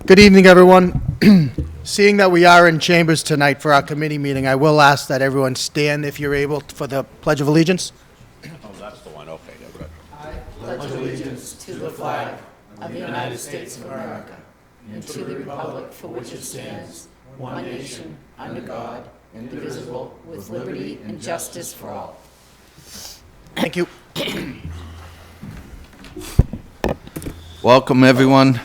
Good evening, everyone. Seeing that we are in chambers tonight for our committee meeting, I will ask that everyone stand if you're able for the Pledge of Allegiance. Oh, that's the one, okay, yeah, good. Pledge allegiance to the flag of the United States of America and to the republic for which it stands, one nation, under God, indivisible, with liberty and justice for all. Thank you. Welcome, everyone.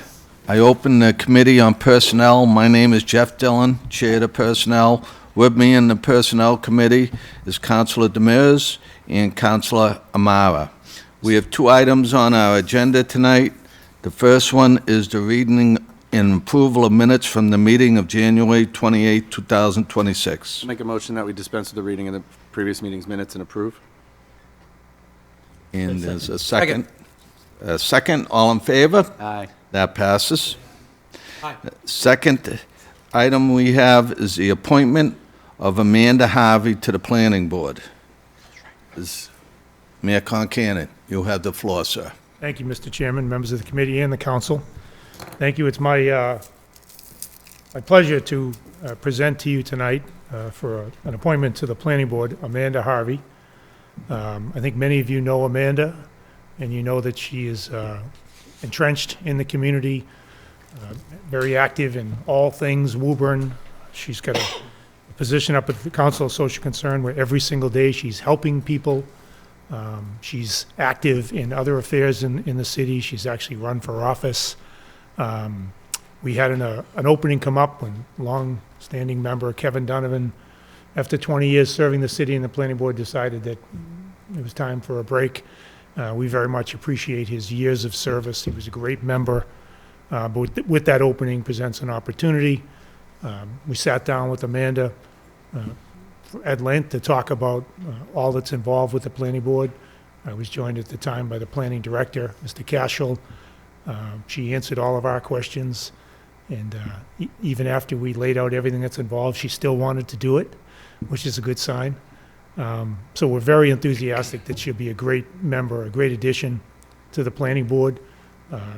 I open the Committee on Personnel. My name is Jeff Dillon, Chair of the Personnel. With me in the Personnel Committee is Councilor Demers and Councilor Amara. We have two items on our agenda tonight. The first one is the reading and approval of minutes from the meeting of January 28, 2026. Make a motion that we dispense with the reading of the previous meeting's minutes and approve. And there's a second. A second, all in favor? Aye. That passes. Second item we have is the appointment of Amanda Harvey to the Planning Board. Is Mayor Concanon, you have the floor, sir. Thank you, Mr. Chairman, members of the committee and the council. Thank you. It's my pleasure to present to you tonight for an appointment to the Planning Board, Amanda Harvey. I think many of you know Amanda, and you know that she is entrenched in the community, very active in all things Woburn. She's got a position up at the Council of Social Concern where every single day she's helping people. She's active in other affairs in the city. She's actually run for office. We had an opening come up when long-standing member Kevin Donovan, after 20 years serving the city and the planning board, decided that it was time for a break. We very much appreciate his years of service. He was a great member. But with that opening presents an opportunity. We sat down with Amanda at length to talk about all that's involved with the planning board. I was joined at the time by the planning director, Mr. Cashel. She answered all of our questions, and even after we laid out everything that's involved, she still wanted to do it, which is a good sign. So we're very enthusiastic that she'll be a great member, a great addition to the planning board.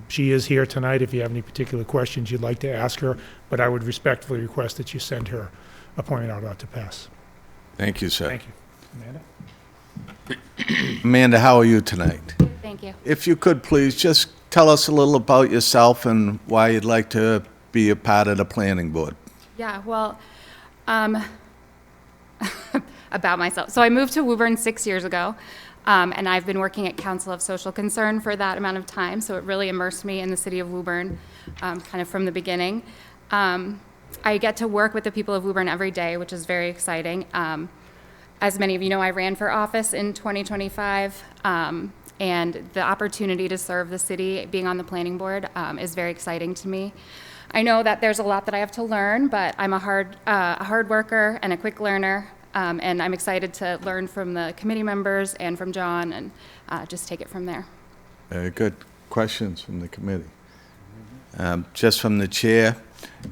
She is here tonight if you have any particular questions you'd like to ask her, but I would respectfully request that you send her appointment out to pass. Thank you, sir. Thank you. Amanda? Amanda, how are you tonight? Thank you. If you could please just tell us a little about yourself and why you'd like to be a part of the planning board. Yeah, well, about myself. So I moved to Woburn 6 years ago, and I've been working at Council of Social Concern for that amount of time, so it really immersed me in the city of Woburn kind of from the beginning. I get to work with the people of Woburn every day, which is very exciting. As many of you know, I ran for office in 2025, and the opportunity to serve the city, being on the planning board, is very exciting to me. I know that there's a lot that I have to learn, but I'm a hard worker and a quick learner, and I'm excited to learn from the committee members and from John, and just take it from there. Very good. Questions from the committee? Just from the chair,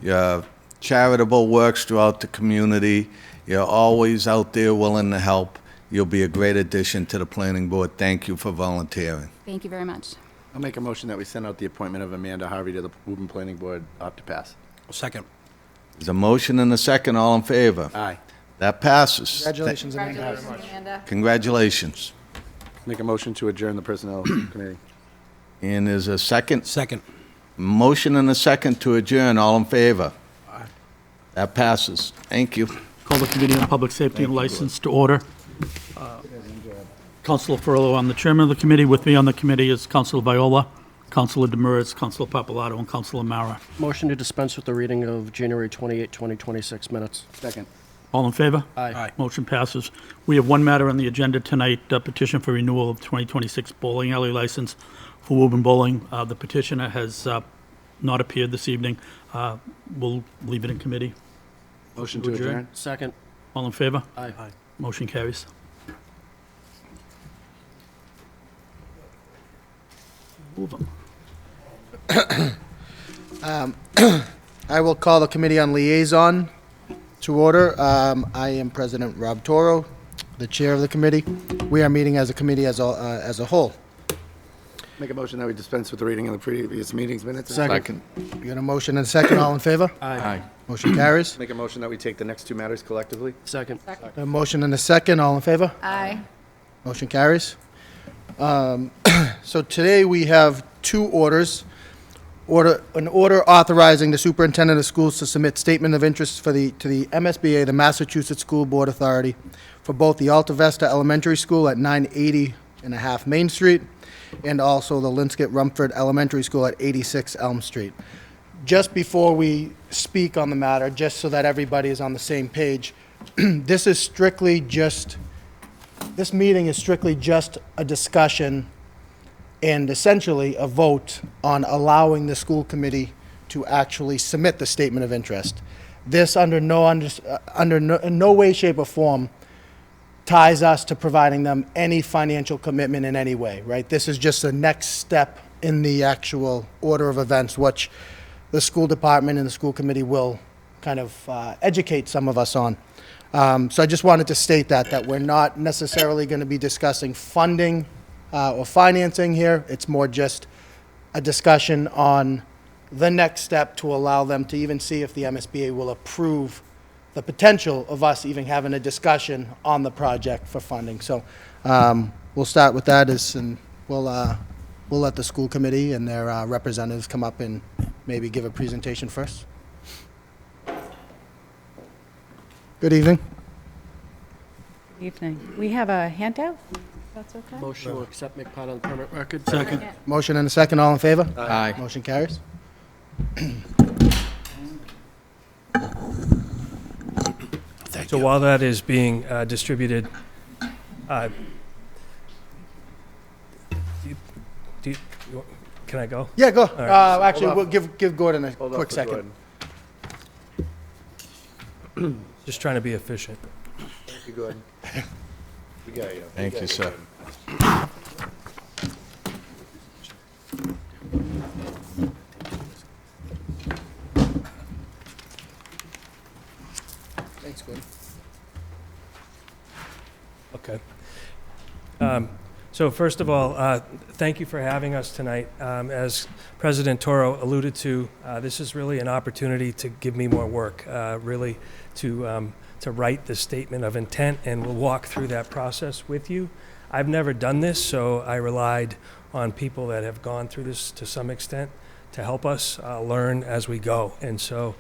your charitable works throughout the community. You're always out there willing to help. You'll be a great addition to the planning board. Thank you for volunteering. Thank you very much. I'll make a motion that we send out the appointment of Amanda Harvey to the Woburn Planning Board up to pass. Second. There's a motion and a second. All in favor? Aye. That passes. Congratulations, Amanda. Congratulations, Amanda. Congratulations. Make a motion to adjourn the Personnel Committee. And there's a second. Second. Motion and a second to adjourn. All in favor? Aye. That passes. Thank you. Call the Committee on Public Safety and License to order. Councilor Furlow, I'm the chairman of the committee. With me on the committee is Councilor Viola, Councilor Demers, Councilor Papalato, and Councilor Mara. Motion to dispense with the reading of January 28, 2026 minutes. Second. All in favor? Aye. Motion passes. We have one matter on the agenda tonight, a petition for renewal of 2026 bowling alley license for Woburn Bowling. The petitioner has not appeared this evening. We'll leave it in committee. Motion to adjourn. Second. All in favor? Aye. Motion carries. Move on. I will call the Committee on Liaison to order. I am President Rob Toro, the chair of the committee. We are meeting as a committee as a whole. Make a motion that we dispense with the reading of the previous meeting's minutes. Second. We got a motion and a second. All in favor? Aye. Motion carries. Make a motion that we take the next two matters collectively. Second. A motion and a second. All in favor? Aye. Motion carries. So today we have two orders. An order authorizing the superintendent of schools to submit statement of interest to the MSBA, the Massachusetts School Board Authority, for both the Alta Vista Elementary School at 980 and a half Main Street, and also the Linscott Rumford Elementary School at 86 Elm Street. Just before we speak on the matter, just so that everybody is on the same page, this meeting is strictly just a discussion and essentially a vote on allowing the school committee to actually submit the statement of interest. This, in no way, shape, or form, ties us to providing them any financial commitment in any way, right? This is just the next step in the actual order of events, which the school department and the school committee will kind of educate some of us on. So I just wanted to state that we're not necessarily going to be discussing funding or financing here. It's more just a discussion on the next step to allow them to even see if the MSBA will approve the potential of us even having a discussion on the project for funding. So we'll start with that, and we'll let the school committee and their representatives come up and maybe give a presentation first. Good evening. Evening. We have a handout? That's okay? Motion to accept, make part of the permit record. Second. Motion and a second. All in favor? Aye. Motion carries. So while that is being distributed, can I go? Yeah, go. right. Actually, Hold we'll on. give Gordon a Hold quick off, second. Gordon. Just trying to be efficient. Thank you, Gordon. We got you. Thank you, sir. Thanks, Gordon. Okay. So first of all, thank you for having us tonight. As President Toro alluded to, this is really an opportunity to give me more work, really to write the statement of intent, and we'll walk through that process with you. I've never done this, so I relied on people that have gone through this to some extent to help us learn as we go. And so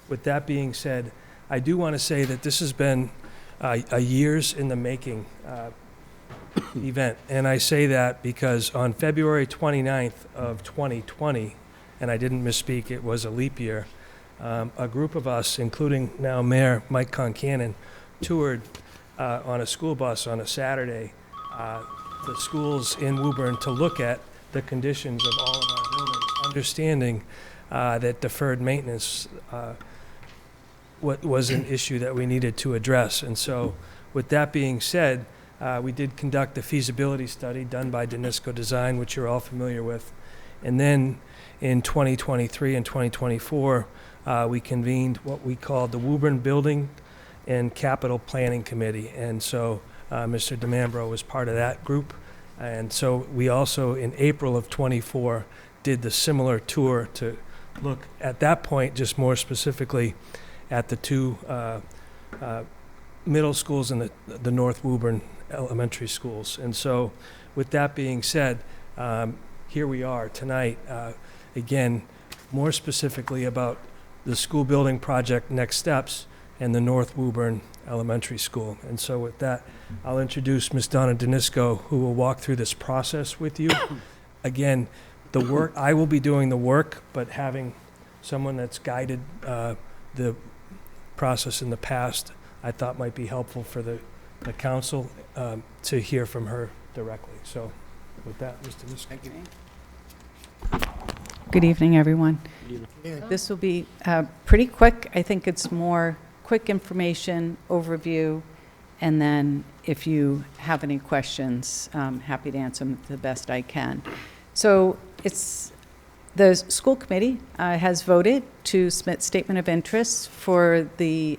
with that being said, I do want to say that this has been a years in the making event. And I say that because on February 29th of 2020, and I didn't misspeak, it was a leap year, a group of us, including now Mayor Mike Concanon, toured on a school bus on a Saturday the schools in Woburn to look at the conditions of all of our buildings, understanding that deferred maintenance was an issue that we needed to address. And so with that being said, we did conduct a feasibility study done by Danisco Design, which you're all familiar with. And then in 2023 and 2024, we convened what we called the Woburn Building and Capital Planning Committee. And so Mr. DeMambro was part of that group. And so we also, in April of 24, did the similar tour to look at that point, just more specifically, at the two middle schools and the North Woburn elementary schools. And so with that being said, here we are tonight, again, more specifically about the school building project next steps and the North Woburn Elementary School. And so with that, I'll introduce Ms. Donna Danisco, who will walk through this process with you. Again, the work, I will be doing the work, but having someone that's guided the process in the past, I thought might be helpful for the council to hear from her directly. So with that, Ms. Danisco. Thank you. Good evening, everyone. Yeah. This will be pretty quick. I think it's more quick information, overview, and then if you have any questions, I'm happy to answer them the best I can. So the school committee has voted to submit statement of interest for the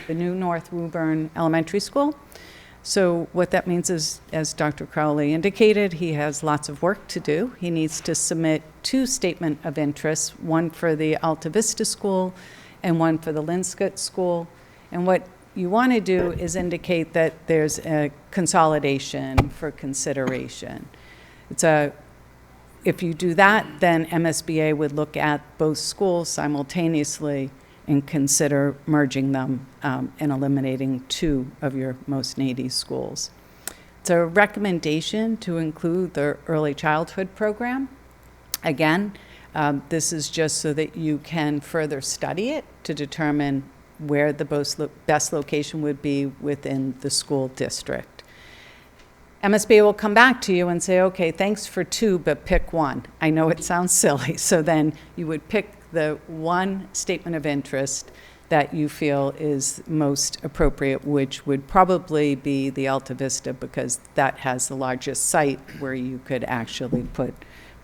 new North Woburn Elementary School. So what that means is, as Dr. Crowley indicated, he has lots of work to do. He needs to submit 2 statement of interests, one for the Alta Vista School and one for the Linscott School. And what you want to do is indicate that there's a consolidation for consideration. If you do that, then MSBA would look at both schools simultaneously and consider merging them and eliminating 2 of your most needy schools. It's a recommendation to include the early childhood program. Again, this is just so that you can further study it to determine where the best location would be within the school district. MSBA will come back to you and say, okay, thanks for 2, but pick 1. I know it sounds silly, so then you would pick the one statement of interest that you feel is most appropriate, which would probably be the Alta Vista, because that has the largest site where you could actually put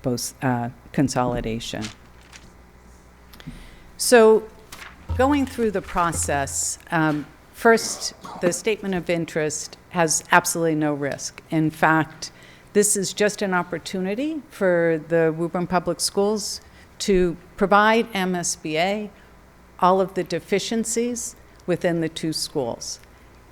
both consolidation. So going through the process, first, the statement of interest has absolutely no risk. In fact, this is just an opportunity for the Woburn Public Schools to provide MSBA all of the deficiencies within the 2 schools.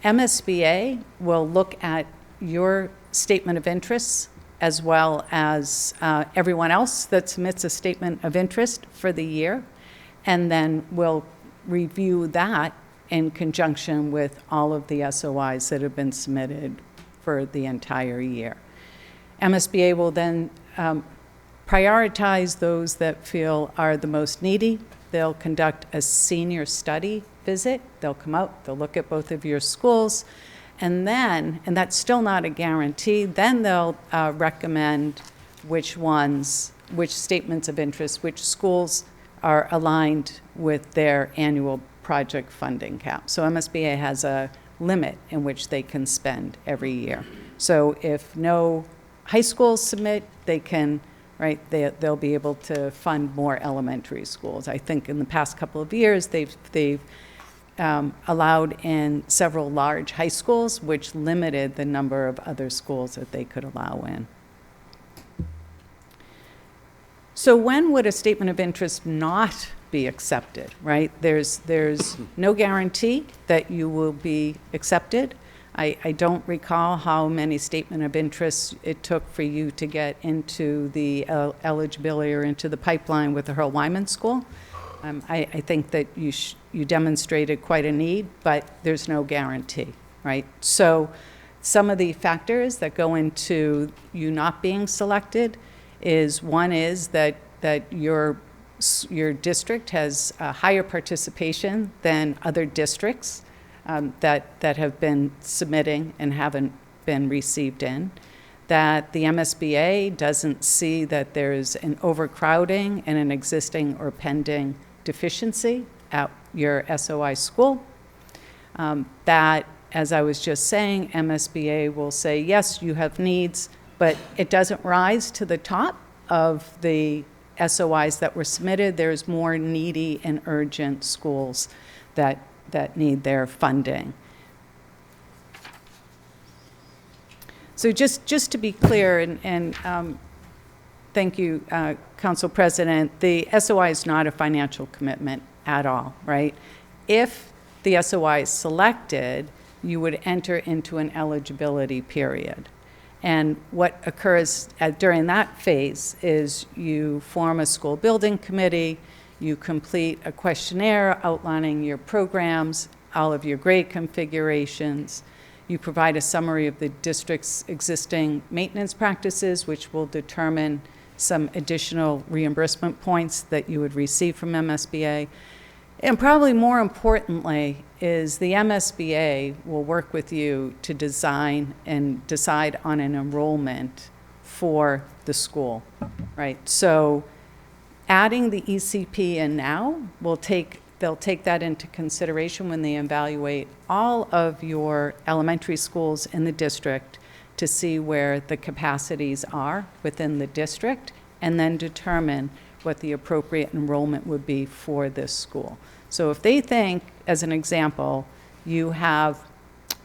MSBA will look at your statement of interests as well as everyone else that submits a statement of interest for the year, and then we'll review that in conjunction with all of the SOIs that have been submitted for the entire year. MSBA will then prioritize those that feel are the most needy. They'll conduct a senior study visit. They'll come out, they'll look at both of your schools, and then, and that's still not a guarantee, then they'll recommend which statements of interest, which schools are aligned with their annual project funding cap. So MSBA has a limit in which they can spend every year. So if no high schools submit, they can, right, they'll be able to fund more elementary schools. I think in the past couple of years, they've allowed in several large high schools, which limited the number of other schools that they could allow in. So when would a statement of interest not be accepted, right? There's no guarantee that you will be accepted. I don't recall how many statement of interests it took for you to get into the eligibility or into the pipeline with the Earl Wyman School. I think that you demonstrated quite a need, but there's no guarantee, right? So some of the factors that go into you not being selected is, one is that your district has a higher participation than other districts that have been submitting and haven't been received in, that the MSBA doesn't see that there's an overcrowding and an existing or pending deficiency at your SOI school, that, as I was just saying, MSBA will say, yes, you have needs, but it doesn't rise to the top of the SOIs that were submitted. There's more needy and urgent schools that need their funding. So just to be clear, and thank you, Council President, the SOI is not a financial commitment at all, right? If the SOI is selected, you would enter into an eligibility period. And what occurs during that phase is you form a school building committee, you complete a questionnaire outlining your programs, all of your grade configurations, you provide a summary of the district's existing maintenance practices, which will determine some additional reimbursement points that you would receive from MSBA. And probably more importantly is the MSBA will work with you to design and decide on an enrollment for the school, right? So adding the ECP in now they'll take that into consideration when they evaluate all of your elementary schools in the district to see where the capacities are within the district, and then determine what the appropriate enrollment would be for this school. So if they think, as an example, you have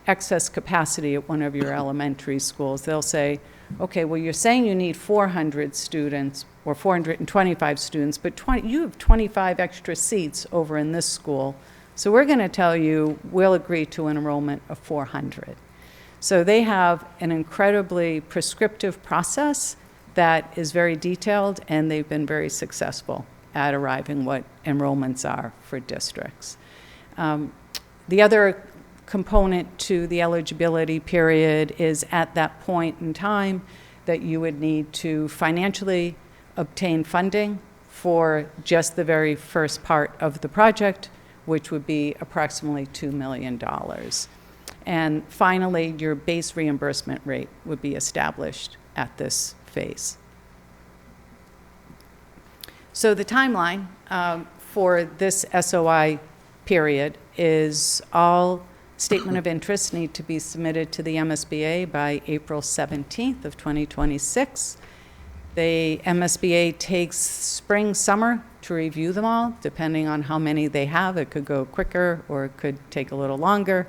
excess capacity at one of your elementary schools, they'll say, okay, well, you're saying you need 400 students or 425 students, but you have 25 extra seats over in this school, so we're going to tell you we'll agree to an enrollment of 400. So they have an incredibly prescriptive process that is very detailed, and they've been very successful at arriving what enrollments are for districts. The other component to the eligibility period is at that point in time that you would need to financially obtain funding for just the very first part of the project, which would be approximately $2 million. And finally, your base reimbursement rate would be established at this phase. So the timeline for this SOI period is all statement of interests need to be submitted to the MSBA by April 17th of 2026. The MSBA takes spring, summer to review them all, depending on how many they have. It could go quicker or it could take a little longer.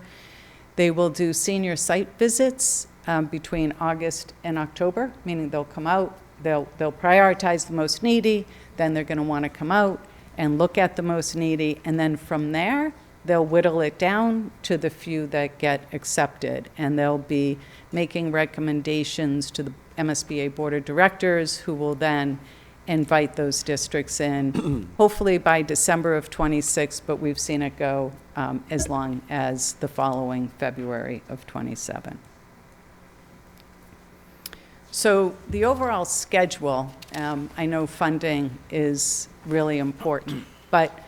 They will do senior site visits between August and October, meaning they'll come out, they'll prioritize the most needy, then they're going to want to come out and look at the most needy, and then from there, they'll whittle it down to the few that get accepted, and they'll be making recommendations to the MSBA Board of Directors, who will then invite those districts in, hopefully by December of '26, but we've seen it go as long as the following February of '27. So the overall schedule, I know funding is really important, but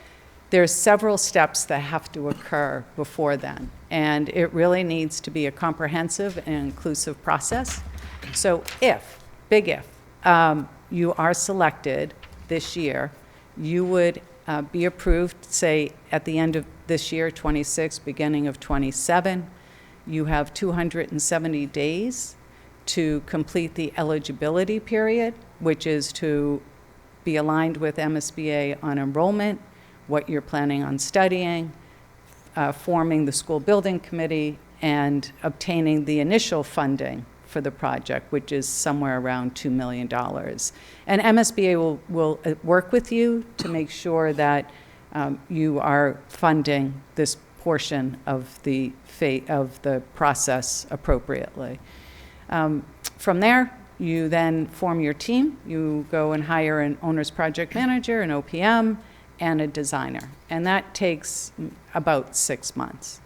there's several steps that have to occur before then, and it really needs to be a comprehensive and inclusive process. So if, big if, you are selected this year, you would be approved, say, at the end of this year, 26, beginning of 27. You have 270 days to complete the eligibility period, which is to be aligned with MSBA on enrollment, what you're planning on studying, forming the school building committee, and obtaining the initial funding for the project, which is somewhere around $2 million. And MSBA will work with you to make sure that you are funding this portion of the process appropriately. From there, you then form your team. You go and hire an owner's project manager, an OPM, and a designer. And that takes about 6 months.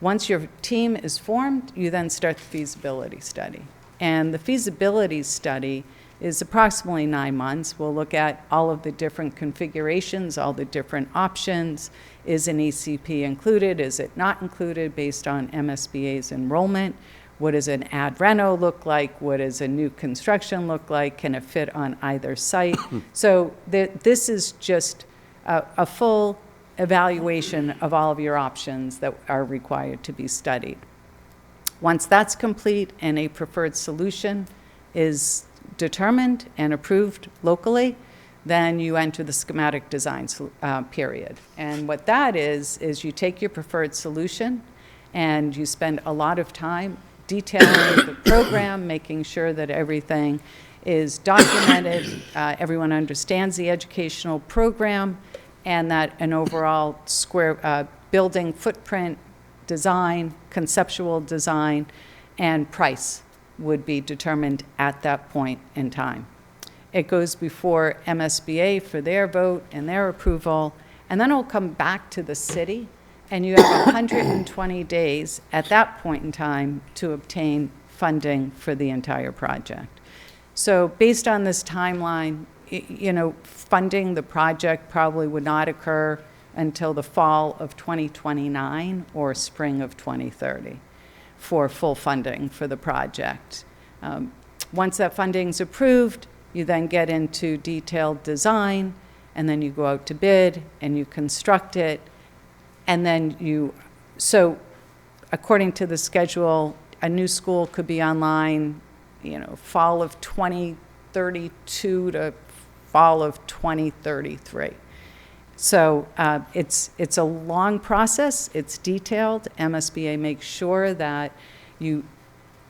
Once your team is formed, you then start the feasibility study. And the feasibility study is approximately 9 months. We'll look at all of the different configurations, all the different options. Is an ECP included? Is it not included based on MSBA's enrollment? What does an ad reno look like? What does a new construction look like? Can it fit on either site? So this is just a full evaluation of all of your options that are required to be studied. Once that's complete and a preferred solution is determined and approved locally, then you enter the schematic design period. And what that is you take your preferred solution and you spend a lot of time detailing the program, making sure that everything is documented, everyone understands the educational program, and that an overall square building footprint design, conceptual design, and price would be determined at that point in time. It goes before MSBA for their vote and their approval, and then it'll come back to the city, and you have 120 days at that point in time to obtain funding for the entire project. So based on this timeline, funding the project probably would not occur until the fall of 2029 or spring of 2030 for full funding for the project. Once that funding is approved, you then get into detailed design, and then you go out to bid, and you construct it, and then so according to the schedule, a new school could be online, fall of 2032 to fall of 2033. So it's a long process, it's detailed. MSBA makes sure that you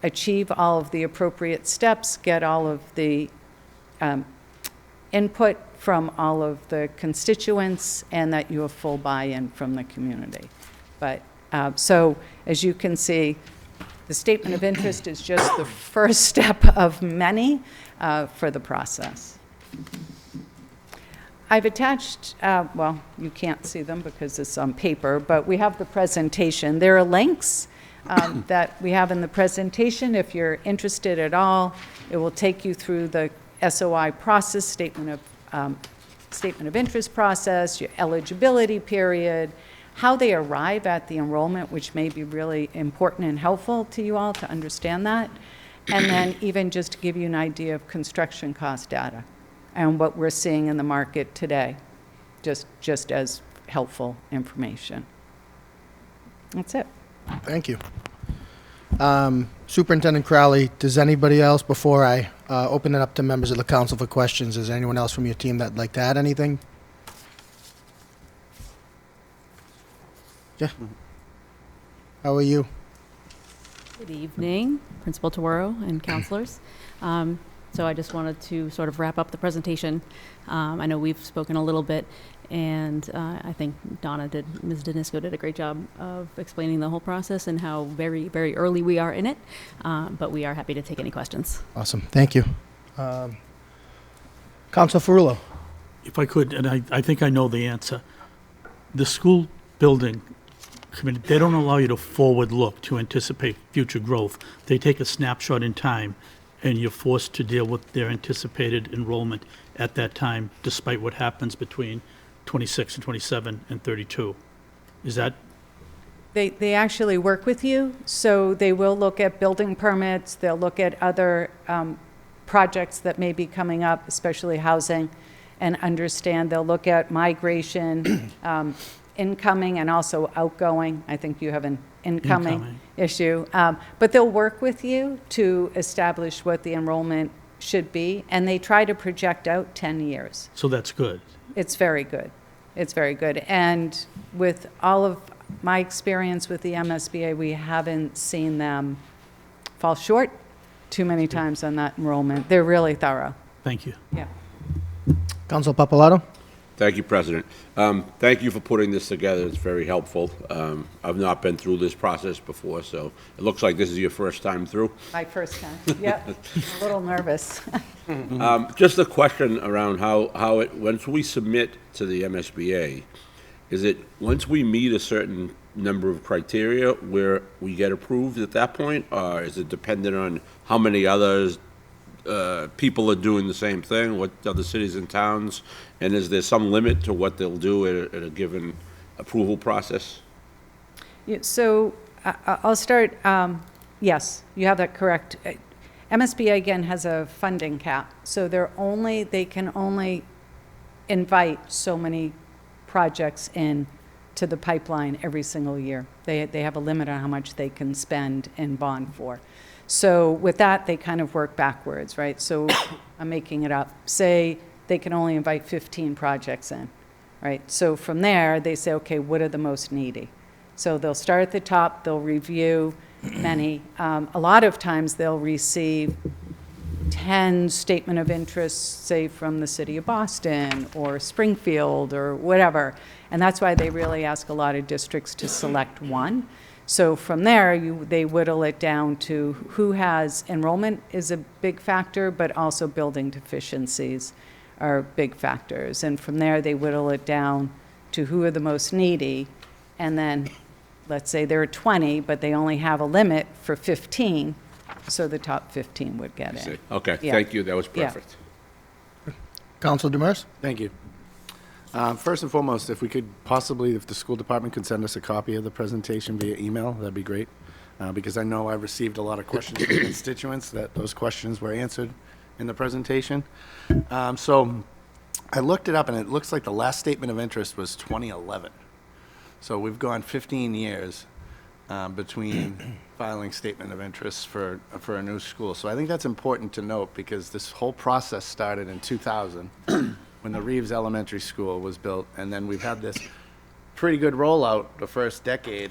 achieve all of the appropriate steps, get all of the input from all of the constituents, and that you have full buy-in from the community. But, so, as you can see, the statement of interest is just the first step of many for the process. I've attached, well, you can't see them because it's on paper, but we have the presentation. There are links that we have in the presentation. If you're interested at all, it will take you through the SOI process, statement of interest process, your eligibility period, how they arrive at the enrollment, which may be really important and helpful to you all to understand that, and then even just to give you an idea of construction cost data and what we're seeing in the market today, just as helpful information. That's it. Thank you. Superintendent Crowley, does anybody else, before I open it up to members of the council for questions, is there anyone else from your team that'd like to add anything? Yeah. How are you? Good evening, Principal Toro and counselors. So I just wanted to sort of wrap up the presentation. I know we've spoken a little bit, and I think Ms. Danisco did a great job of explaining the whole process and how very, very early we are in it, but we are happy to take any questions. Awesome, thank you. Council Ferrullo. If I could, and I think I know the answer. The school building committee, they don't allow you to forward look to anticipate future growth. They take a snapshot in time, and you're forced to deal with their anticipated enrollment at that time, despite what happens between 26 and 27 and 32. Is that? They actually work with you, so they will look at building permits, they'll look at other projects that may be coming up, especially housing, and understand. They'll look at migration, incoming and also outgoing. I think you have an incoming issue. But they'll work with you to establish what the enrollment should be, and they try to project out 10 years. So that's good. It's very good. It's very good. And with all of my experience with the MSBA, we haven't seen them fall short too many times on that enrollment. They're really thorough. Thank you. Yeah. Council Papalato. Thank you, President. Thank you for putting this together. It's very helpful. I've not been through this process before, so it looks like this is your first time through. My first time. Yep. A little nervous. Just a question around how it, once we submit to the MSBA, is it once we meet a certain number of criteria where we get approved at that point, or is it dependent on how many others people are doing the same thing, what other cities and towns, and is there some limit to what they'll do at a given approval process? Yeah, so I'll start, yes, you have that correct. MSBA, again, has a funding cap, so they can only invite so many projects in to the pipeline every single year. They have a limit on how much they can spend and bond for. So with that, they kind of work backwards, right? So I'm making it up. Say they can only invite 15 projects in, right? So from there, they say, okay, what are the most needy? So they'll start at the top, they'll review many. A lot of times they'll receive 10 statement of interest, say from the city of Boston or Springfield or whatever. And that's why they really ask a lot of districts to select one. So from there, they whittle it down to who has enrollment is a big factor, but also building deficiencies are big factors. And from there, they whittle it down to who are the most needy. And then, let's say there are 20, but they only have a limit for 15, so the top 15 would get in. Okay, Yeah. thank you. That was Yeah. perfect. Council Demers. Thank you. First and foremost, if we could possibly, if the school department could send us a copy of the presentation via email, that'd be great. Because I know I've received a lot of questions from constituents that those questions were answered in the presentation. So I looked it up and it looks like the last statement of interest was 2011. So we've gone 15 years between filing statement of interest for a new school. So I think that's important to note because this whole process started in 2000 when the Reeves Elementary School was built, and then we've had this pretty good rollout the first decade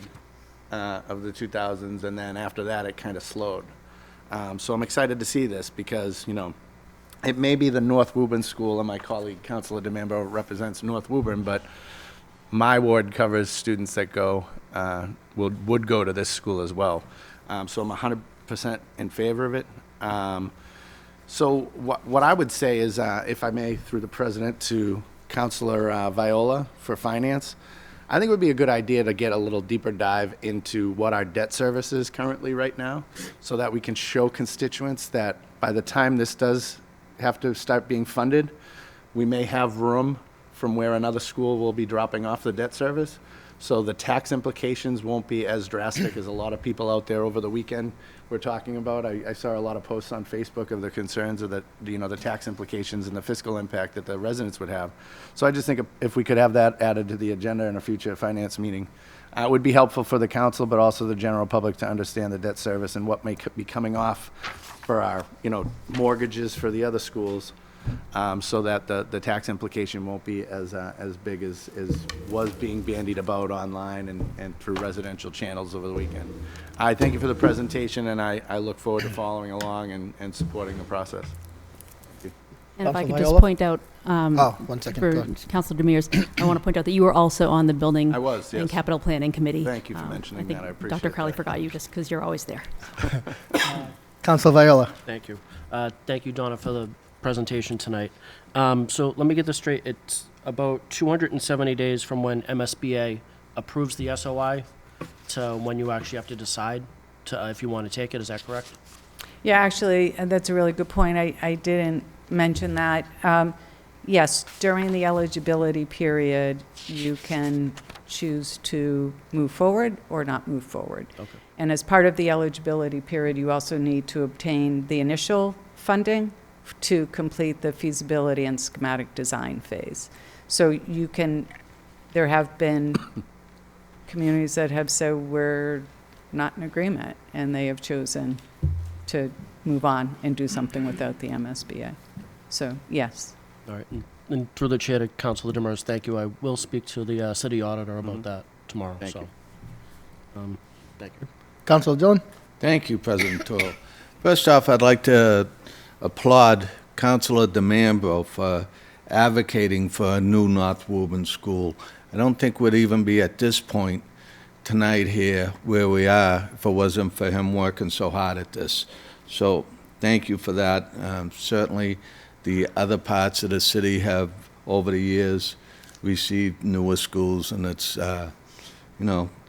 of the 2000s, and then after that, it kind of slowed. So I'm excited to see this because, you know, it may be the North Woburn School, and my colleague, Councilor DeMambro, represents North Woburn, but my ward covers students that go, would go to this school as well. So I'm 100% in favor of it. So what I would say is, if I may, through the president, to Councilor Viola for finance, I think it would be a good idea to get a little deeper dive into what our debt service is currently right now, so that we can show constituents that by the time this does have to start being funded, we may have room from where another school will be dropping off the debt service. So the tax implications won't be as drastic as a lot of people out there over the weekend were talking about. I saw a lot of posts on Facebook of the concerns of the tax implications and the fiscal impact that the residents would have. So I just think if we could have that added to the agenda in a future finance meeting, it would be helpful for the council, but also the general public to understand the debt service and what may be coming off for our, mortgages for the other schools, so that the tax implication won't be as big as was being bandied about online and through residential channels over the weekend. I thank you for the presentation, and I look forward to following along and supporting the process. And if I Councilor could just Viola? point out, 1 second. Go for ahead. Councilor Demers, I want to point out that you were also on the Building I was, and yes. Capital Planning Committee. Thank you for mentioning that. I appreciate Dr. Crowley that. forgot you just because you're always there. Councilor Viola. Thank you. Thank you, Donna, for the presentation tonight. So let me get this straight. It's about 270 days from when MSBA approves the SOI to when you actually have to decide if you want to take it. Is that correct? Yeah, actually, that's a really good point. I didn't mention that. Yes, during the eligibility period, you can choose to move forward or not move forward. Okay. And as part of the eligibility period, you also need to obtain the initial funding to complete the feasibility and schematic design phase. So there have been communities that have said we're not in agreement, and they have chosen to move on and do something without the MSBA. So, yes. All right. And through the chair to Councilor Demers, thank you. I will speak to the city auditor about that tomorrow. Thank you. Thank you. Councilor Dillon. Thank you, President Toro. First off, I'd like to applaud Councilor DeMambro for advocating for a new North Woburn school. I don't think we'd even be at this point tonight here where we are if it wasn't for him working so hard at this. So thank you for that. Certainly, the other parts of the city have, over the years, received newer schools, and it's,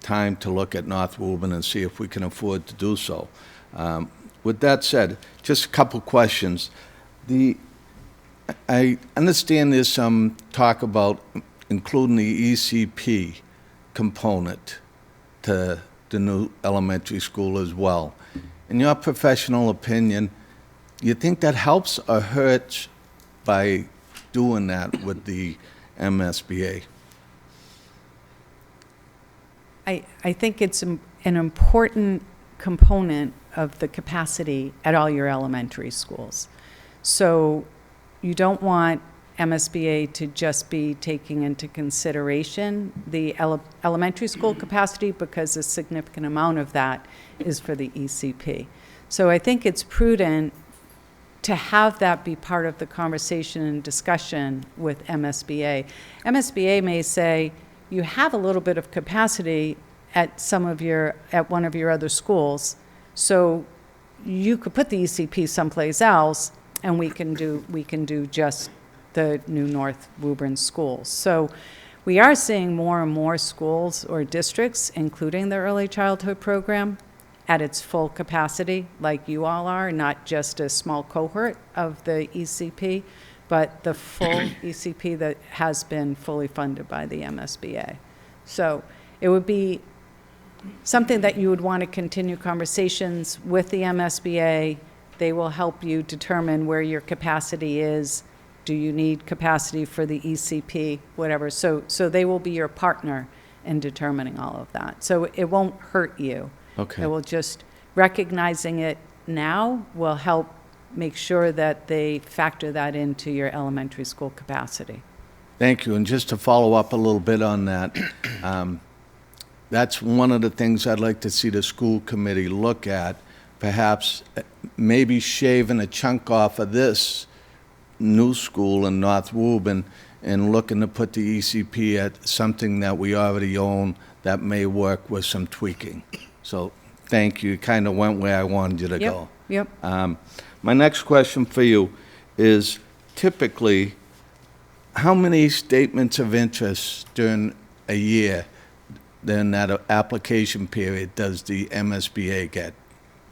time to look at North Woburn and see if we can afford to do so. With that said, just a couple questions. I understand there's some talk about including the ECP component to the new elementary school as well. In your professional opinion, you think that helps or hurts by doing that with the MSBA? I think it's an important component of the capacity at all your elementary schools. So you don't want MSBA to just be taking into consideration the elementary school capacity, because a significant amount of that is for the ECP. So I think it's prudent to have that be part of the conversation and discussion with MSBA. MSBA may say, you have a little bit of capacity at one of your other schools, so you could put the ECP someplace else, and we can do just the new North Woburn schools. So we are seeing more and more schools or districts, including the early childhood program, at its full capacity, like you all are, not just a small cohort of the ECP, but the full ECP that has been fully funded by the MSBA. So it would be something that you would want to continue conversations with the MSBA. They will help you determine where your capacity is. Do you need capacity for the ECP, whatever. So they will be your partner in determining all of that. So it won't hurt you. Okay. It will just, recognizing it now will help make sure that they factor that into your elementary school capacity. Thank you. And just to follow up a little bit on that, that's one of the things I'd like to see the school committee look at, perhaps maybe shaving a chunk off of this new school in North Woburn and looking to put the ECP at something that we already own that may work with some tweaking. So thank you. Kind of went where I wanted you to go. Yep. My next question for you is typically, how many statements of interest during a year, during that application period, does the MSBA get?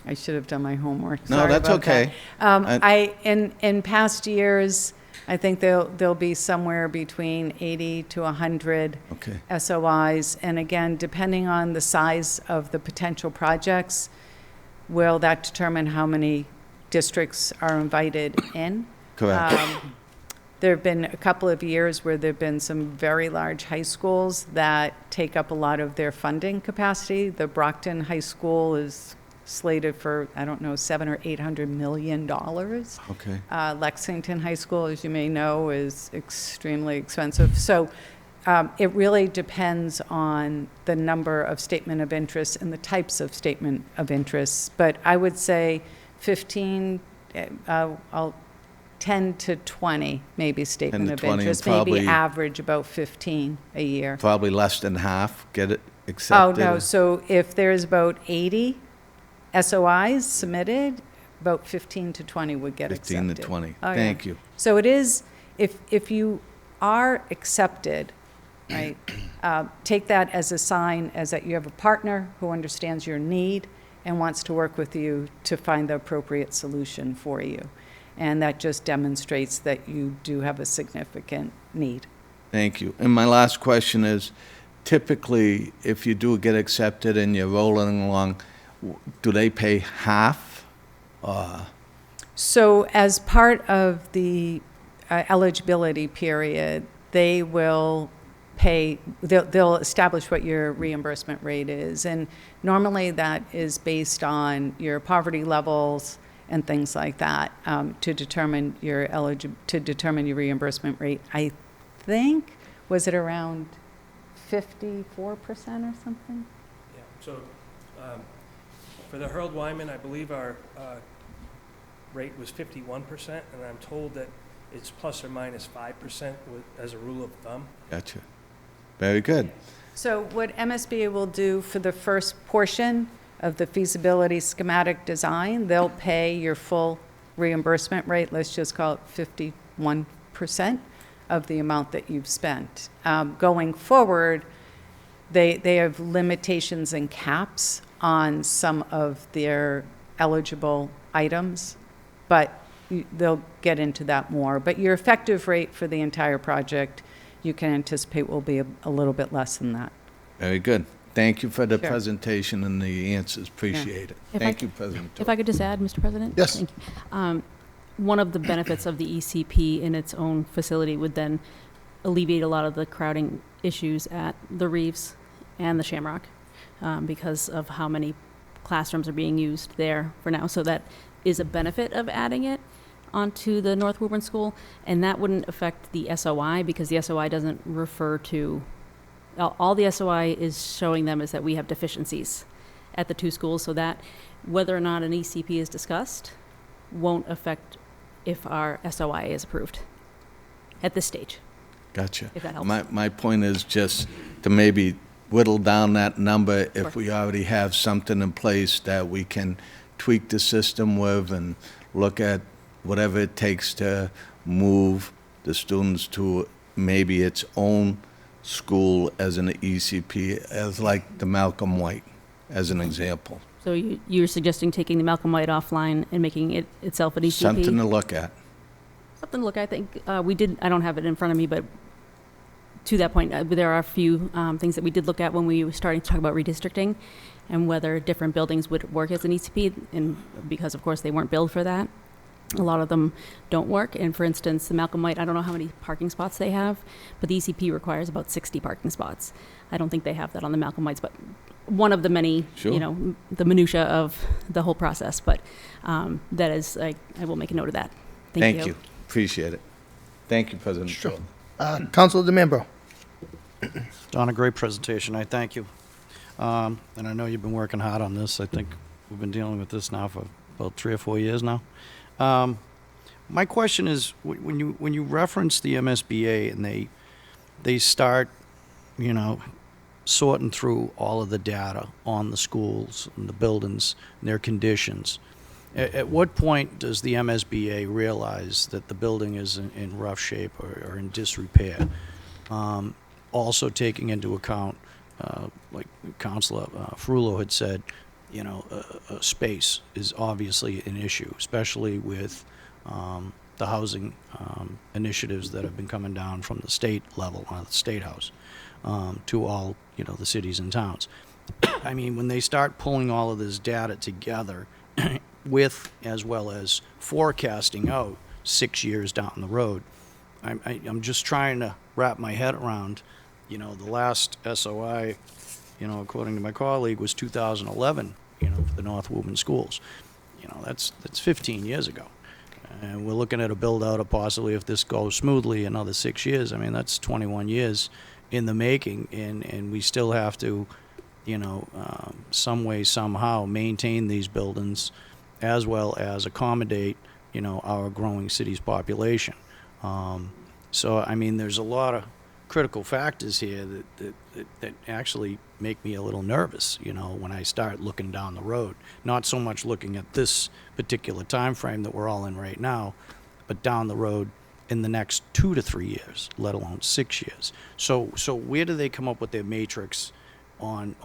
I should have done my homework. No, Sorry that's about okay. that. In past years, I think there'll be somewhere between 80 to 100 Okay. SOIs. And again, depending on the size of the potential projects, will that determine how many districts are invited in? Correct. There have been a couple of years where there have been some very large high schools that take up a lot of their funding capacity. The Brockton High School is slated for, I don't know, $700 or $800 million. Okay. Lexington High School, as you may know, is extremely expensive. So it really depends on the number of statement of interest and the types of statement of interest. But I would say 10 to 20 maybe statement 10 of to 20, interest, and maybe probably- average about 15 a year. Probably less than half get it Oh, accepted? no, so if there's about 80 SOIs submitted, about 15 to 20 would get accepted. 15 to 20. Oh, yeah. Thank you. So it is, if you are accepted, right, take that as a sign as that you have a partner who understands your need and wants to work with you to find the appropriate solution for you. And that just demonstrates that you do have a significant need. Thank you. And my last question is, typically, if you do get accepted and you're rolling along, do they pay half? So as part of the eligibility period, they will pay, they'll establish what your reimbursement rate is. And normally that is based on your poverty levels and things like that, to determine your reimbursement rate. I think, was it around 54% or something? Yeah, so for the Harold Wyman, I believe our rate was 51%, and I'm told that it's plus or minus 5% as a rule of thumb. Gotcha. Very good. So what MSBA will do for the first portion of the feasibility schematic design, they'll pay your full reimbursement rate, let's just call it 51% of the amount that you've spent. Going forward, they have limitations and caps on some of their eligible items, but they'll get into that more. But your effective rate for the entire project, you can anticipate will be a little bit less than that. Very good. Thank you for the Sure. presentation and the answers. Appreciate it. If I Thank c- you, President. If I could just add, Mr. President? Yes. Thank you. One of the benefits of the ECP in its own facility would then alleviate a lot of the crowding issues at the Reeves and the Shamrock, because of how many classrooms are being used there for now. So that is a benefit of adding it onto the North Woburn School, and that wouldn't affect the SOI because the SOI doesn't refer to, all the SOI is showing them is that we have deficiencies at the two schools, so that whether or not an ECP is discussed won't affect if our SOI is approved at this stage, Gotcha. if that helps. My point is just to maybe whittle down that number Sure. if we already have something in place that we can tweak the system with and look at whatever it takes to move the students to maybe its own school as an ECP, as like the Malcolm White, as an example. So you're suggesting taking the Malcolm White offline and making it itself an ECP? Something to look at. Something to look at. I think we did, I don't have it in front of me, but to that point, there are a few things that we did look at when we were starting to talk about redistricting and whether different buildings would work as an ECP, and because, of course, they weren't billed for that. A lot of them don't work. And for instance, the Malcolm White, I don't know how many parking spots they have, but the ECP requires about 60 parking spots. I don't think they have that on the Malcolm Whites, but one of the many, Sure. the minutia of the whole process. But that is, I will make a note of that. Thank you. Appreciate it. Thank you, President. Sure. Councilor DeMambro. Don, a great presentation. I thank you. And I know you've been working hard on this. I think we've been dealing with this now for about 3 or 4 years now. My question is, when you reference the MSBA and they start, sorting through all of the data on the schools and the buildings and their conditions, at what point does the MSBA realize that the building is in rough shape or in disrepair? Also taking into account, like Councilor Frullo had said, space is obviously an issue, especially with the housing initiatives that have been coming down from the state level, the State House, to all, the cities and towns. I mean, when they start pulling all of this data together with, as well as forecasting out 6 years down the road, I'm just trying to wrap my head around, the last SOI, according to my colleague, was 2011, for the North Woburn schools. That's 15 years ago. And we're looking at a build-out of possibly, if this goes smoothly, another 6 years. I mean, that's 21 years in the making, and we still have to, some way, somehow maintain these buildings as well as accommodate, our growing city's population. So, I mean, there's a lot of critical factors here that actually make me a little nervous, when I start looking down the road. Not so much looking at this particular time frame that we're all in right now, but down the road in the next 2 to 3 years, let alone 6 years. So where do they come up with their matrix on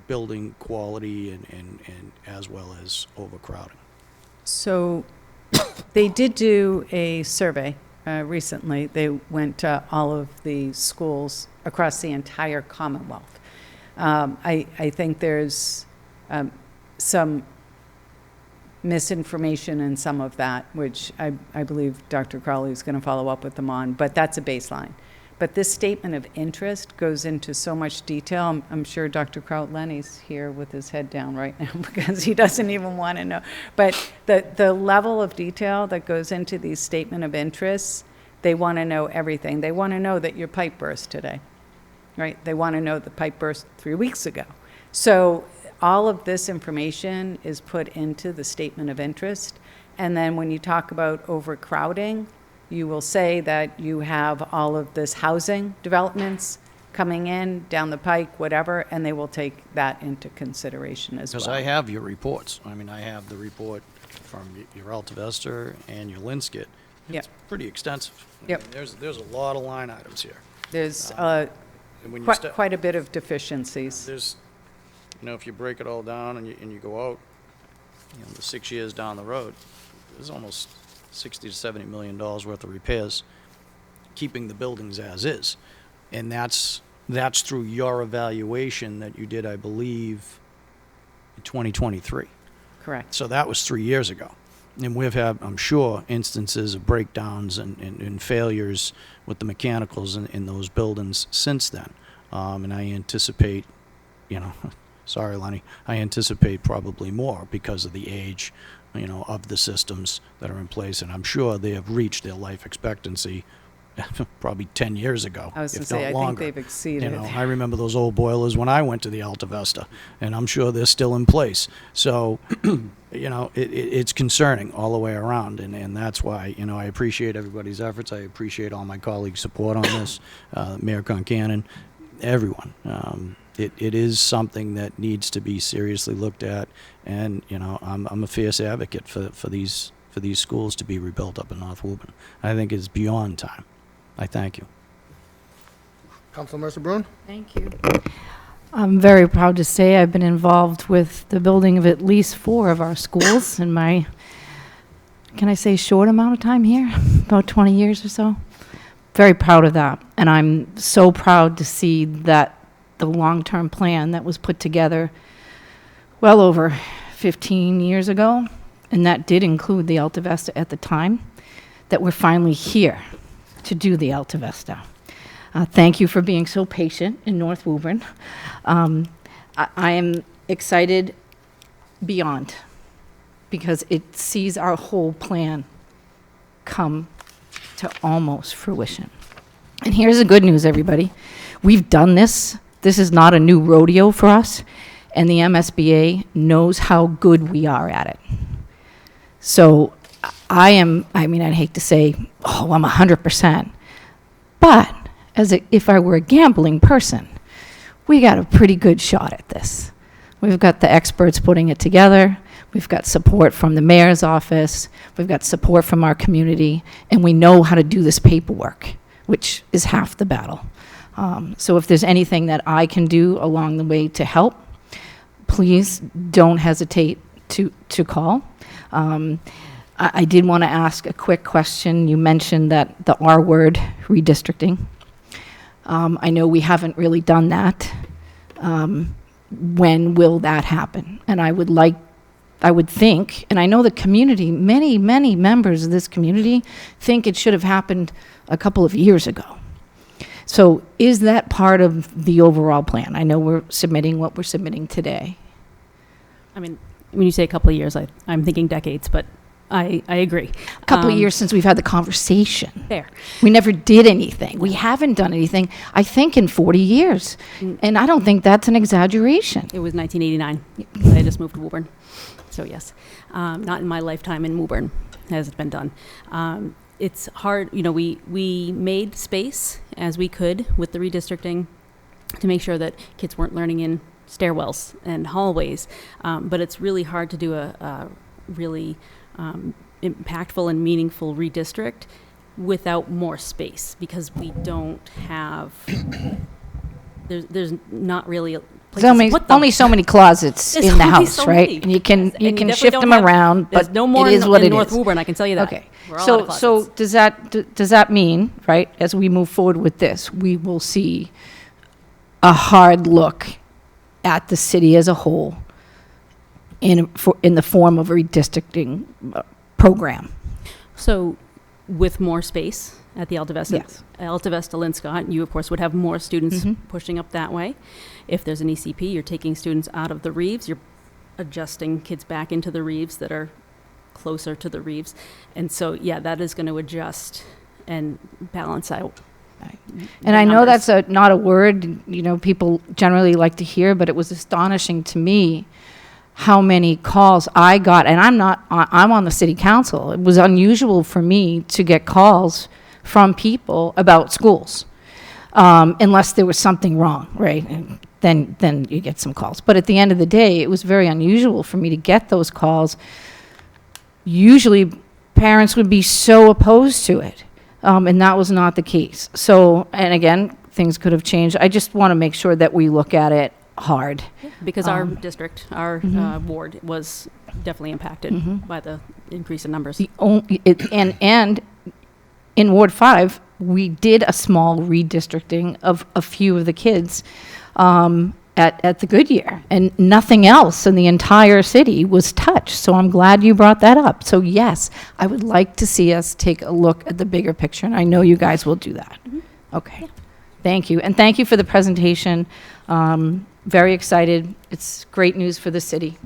building quality and as well as overcrowding? So they did do a survey recently. They went to all of the schools across the entire Commonwealth. I think there's some misinformation in some of that, which I believe Dr. Crowley is going to follow up with them on, but that's a baseline. But this statement of interest goes into so much detail. I'm sure Dr. Kraut-Lenny's here with his head down right now because he doesn't even want to know. But the level of detail that goes into these statement of interests, they want to know everything. They want to know that your pipe burst today, right? They want to know the pipe burst 3 weeks ago. So all of this information is put into the statement of interest. And then when you talk about overcrowding, you will say that you have all of this housing developments coming in down the pike, whatever, and they will take that into consideration as well. Because I have your reports. I mean, I have the report from your Alta Vista and your Linscott. It's Yep. pretty extensive. I Yep. mean, there's a lot of line items here. There's And when you quite a bit of deficiencies. there's, if you break it all down and you go out, the 6 years down the road, there's almost $60 to $70 million worth of repairs, keeping the buildings as is. And that's through your evaluation that you did, I believe, in 2023. Correct. So that was 3 years ago. And we've had, I'm sure, instances of breakdowns and failures with the mechanicals in those buildings since then. And I anticipate, sorry, Lenny, I anticipate probably more because of the age, of the systems that are in place. And I'm sure they have reached their life expectancy probably 10 years ago, I was going to if say, not I think longer. they've exceeded. I remember those old boilers when I went to the Alta Vista, and I'm sure they're still in place. So, it's concerning all the way around, and that's why, I appreciate everybody's efforts. I appreciate all my colleagues' support on this, Mayor Concanon, everyone. It is something that needs to be seriously looked at, and, I'm a fierce advocate for these schools to be rebuilt up in North Woburn. I think it's beyond time. I thank you. Councilor Mercer-Bruin? Thank you. I'm very proud to say I've been involved with the building of at least 4 of our schools in my, can I say short amount of time here? About 20 years or so. Very proud of that. And I'm so proud to see that the long-term plan that was put together well over 15 years ago and that did include the Alta Vista at the time, that we're finally here to do the Alta Vista. Thank you for being so patient in North Woburn. I am excited beyond, because it sees our whole plan come to almost fruition. And here's the good news, everybody. We've done this. This is not a new rodeo for us, and the MSBA knows how good we are at it. So I'd hate to say, oh, I'm 100%, but if I were a gambling person, we got a pretty good shot at this. We've got the experts putting it together. We've got support from the mayor's office. We've got support from our community, and we know how to do this paperwork, which is half the battle. So if there's anything that I can do along the way to help, please don't hesitate to call. I did want to ask a quick question. You mentioned that the R word, redistricting. I know we haven't really done that. When will that happen? And I would think, and I know the community, many members of this community think it should have happened a couple of years ago. So is that part of the overall plan? I know we're submitting what we're submitting today. I mean, when you say a couple of years, I'm thinking decades, but I agree. A couple of years since we've had the conversation. There. We never did anything. We haven't done anything, I think, in 40 years. And I don't think that's an exaggeration. It was 1989. I just moved to Woburn. So yes, not in my lifetime in Woburn has it been done. It's hard, we made space as we could with the redistricting to make sure that kids weren't learning in stairwells and hallways. But it's really hard to do a really impactful and meaningful redistrict without more space, because we don't have, there's not really there's only so many closets in the house, right? And you can shift them around, but no more it is what it is. in North Woburn, I can tell you that. Okay. We're all out of So closets. does that mean, right, as we move forward with this, we will see a hard look at the city as a whole in the form of a redistricting program? So with more space at the Alta Vista, Yes. Alta Vista Linscott, you of course would have more students Mhm. pushing up that way. If there's an ECP, you're taking students out of the Reeves, you're adjusting kids back into the Reeves that are closer to the Reeves. And so, yeah, that is going to adjust and balance out. And I know that's not a word, people generally like to hear, but it was astonishing to me how many calls I got, and I'm on the city council. It was unusual for me to get calls from people about schools, unless there was something wrong, right? And then you get some calls. But at the end of the day, it was very unusual for me to get those calls. Usually, parents would be so opposed to it, and that was not the case. So, and again, things could have changed. I just want to make sure that we look at it hard. Because our district, our Mhm. ward was definitely impacted Mhm. by the increase in numbers. And in Ward 5, we did a small redistricting of a few of the kids at the Goodyear, and nothing else in the entire city was touched. So I'm glad you brought that up. So yes, I would like to see us take a look at the bigger picture, and I know you guys will do that. Okay. Thank you. And thank you for the presentation. Very excited. It's great news for the city.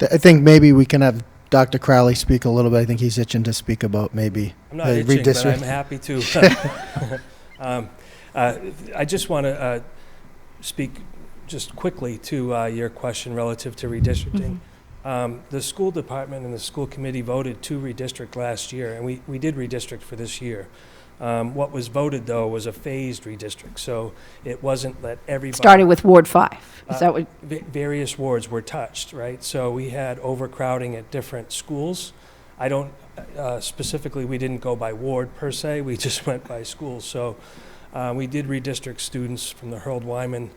I think maybe we can have Dr. Crowley speak a little bit. I think he's itching to speak about maybe I'm not the itching, but redistrict. I'm happy to. I just want to speak just quickly to your question relative to redistricting. The school department and the school committee voted to redistrict last year, and we did redistrict for this year. What was voted, though, was a phased redistrict, so it wasn't that everybody... Started with Ward 5. Is that what? Various wards were touched, right? So we had overcrowding at different schools. I don't, specifically, we didn't go by ward per se, we just went by schools. So we did redistrict students from the Harold Wyman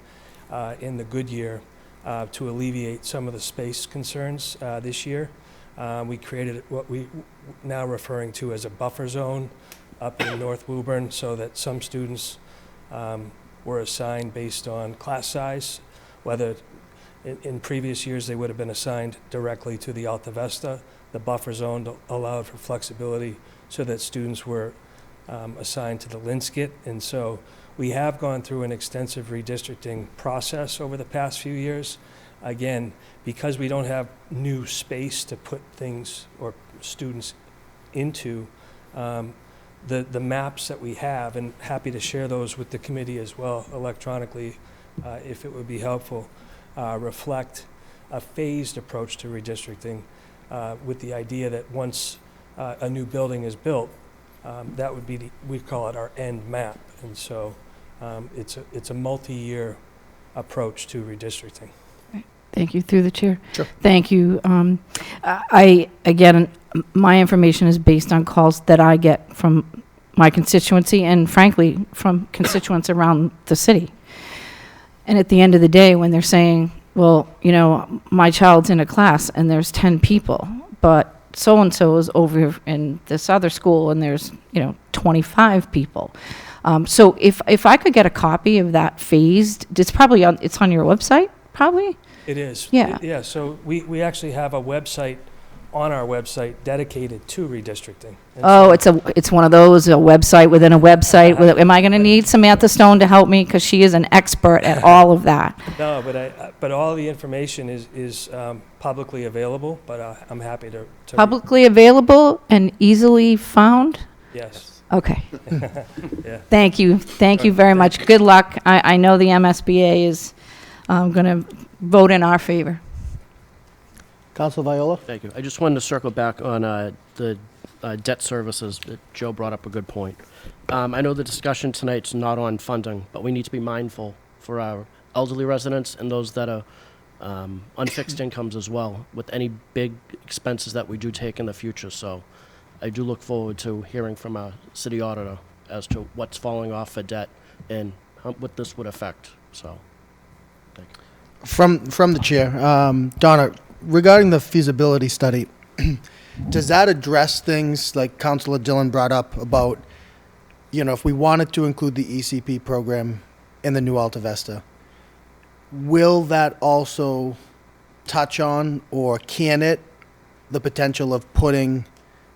in the Goodyear to alleviate some of the space concerns this year. We created what we now referring to as a buffer zone up in North Woburn, so that some students were assigned based on class size, whether In previous years, they would have been assigned directly to the Alta Vesta. The buffer zone allowed for flexibility so that students were assigned to the Linscott. And so we have gone through an extensive redistricting process over the past few years. Again, because we don't have new space to put things or students into, the maps that we have, and happy to share those with the committee as well electronically if it would be helpful, reflect a phased approach to redistricting with the idea that once a new building is built, that would be, we call it our end map. And so it's a multi-year approach to redistricting. Thank you, through the chair. Sure. Thank you. Again, my information is based on calls that I get from my constituency and frankly, from constituents around the city. And at the end of the day, when they're saying, well, my child's in a class and there's 10 people, but so-and-so is over in this other school and there's, 25 people. So if I could get a copy of that phased, it's on your website, probably? It is. Yeah. Yeah, so we actually have a website on our website dedicated to redistricting. And Oh, so- it's one of those, a website within a website. Am I going to need Samantha Stone to help me? Because she is an expert at all of that. No, but all the information is publicly available, but I'm happy to. Publicly available and easily found? Yes. Okay. Yeah. Thank you. Thank you very much. Good luck. I know the MSBA is going to vote in our favor. Council Viola? Thank you. I just wanted to circle back on the debt services. Joe brought up a good point. I know the discussion tonight's not on funding, but we need to be mindful for our elderly residents and those that are on fixed incomes as well, with any big expenses that we do take in the future. So I do look forward to hearing from our city auditor as to what's falling off for debt and what this would affect. So, thank you. From the chair, Donna, regarding the feasibility study, does that address things like Councilor Dillon brought up about, if we wanted to include the ECP program in the new Alta Vesta, will that also touch on, or can it, the potential of putting